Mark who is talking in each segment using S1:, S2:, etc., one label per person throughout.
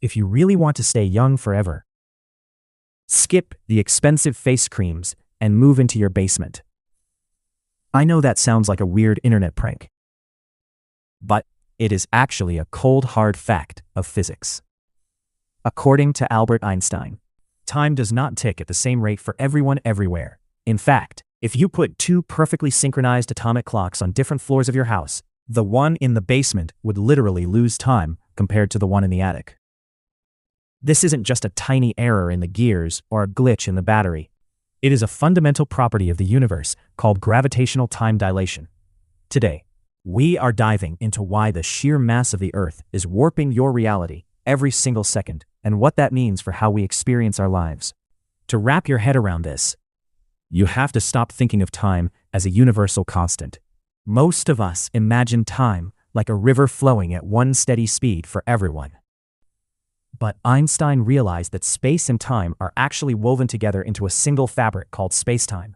S1: if you really want to stay young forever. Skip the expensive face creams and move into your basement. I know that sounds like a weird internet prank, but it is actually a cold hard fact of physics. According to Albert Einstein, time does not tick at the same rate for everyone everywhere. In fact, if you put two perfectly synchronized atomic clocks on different floors of your house, the one in the basement would literally lose time compared to the one in the attic. This isn't just a tiny error in the gears or a glitch in the battery. It is a fundamental property of the universe called gravitational time dilation. Today, we are diving into why the sheer mass of the Earth is warping your reality every single second and what that means for how we experience our lives. To wrap your head around this, you have to stop thinking of time as a universal constant. Most of us imagine time like a river flowing at one steady speed for everyone. But Einstein realized that space and time are actually woven together into a single fabric called spacetime.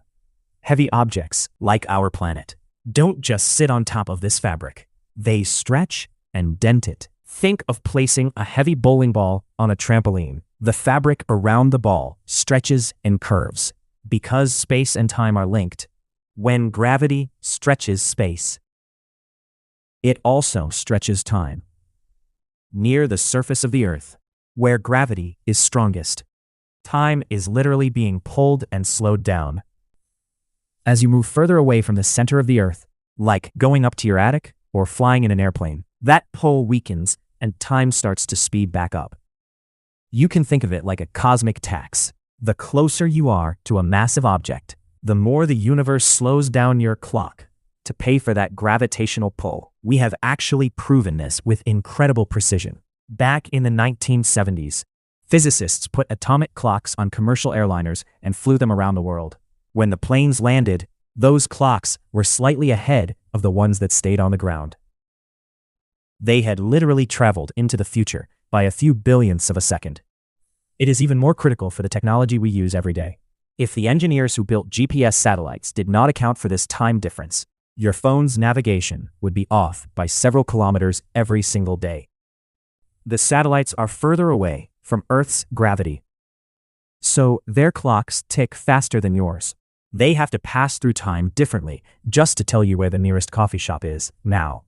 S1: Heavy objects, like our planet, don't just sit on top of this fabric. They stretch and dent it. Think of placing a heavy bowling ball on a trampoline. The fabric around the ball stretches and curves. Because space and time are linked, when gravity stretches space, it also stretches time. Near the surface of the Earth, where gravity is strongest, time is literally being pulled and slowed down. As you move further away from the center of the Earth, like going up to your attic or flying in an airplane, that pull weakens and time starts to speed back up. You can think of it like a cosmic tax. The closer you are to a massive object, the more the universe slows down your clock to pay for that gravitational pull. We have actually proven this with incredible precision. Back in the 1970s, physicists put atomic clocks on commercial airliners and flew them around the world. When the planes landed, those clocks were slightly ahead of the ones that stayed on the ground. They had literally traveled into the future by a few billionths of a second. It is even more critical for the technology we use every day. If the engineers who built GPS satellites did not account for this time difference, your phone's navigation would be off by several kilometers every single day. The satellites are further away from Earth's gravity, so their clocks tick faster than yours. They have to pass through time differently just to tell you where the nearest coffee shop is now.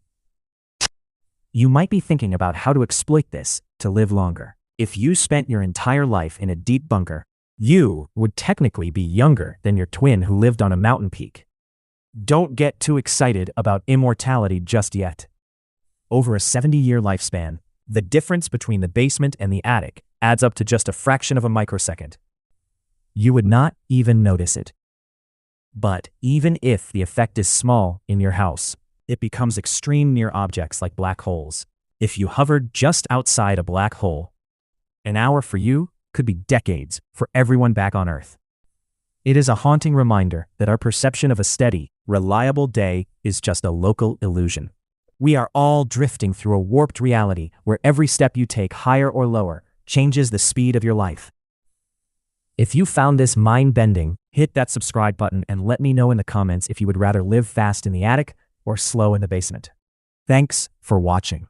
S1: You might be thinking about how to exploit this to live longer. If you spent your entire life in a deep bunker, you would technically be younger than your twin who lived on a mountain peak. Don't get too excited about immortality just yet. Over a 70-year lifespan, the difference between the basement and the attic adds up to just a fraction of a microsecond. You would not even notice it. But even if the effect is small in your house, it becomes extreme near objects like black holes. If you hovered just outside a black hole, an hour for you could be decades for everyone back on Earth. It is a haunting reminder that our perception of a steady, reliable day is just a local illusion. We are all drifting through a warped reality where every step you take, higher or lower, changes the speed of your life. If you found this mind-bending, hit that subscribe button and let me know in the comments if you would rather live fast in the attic or slow in the basement. Thanks for watching.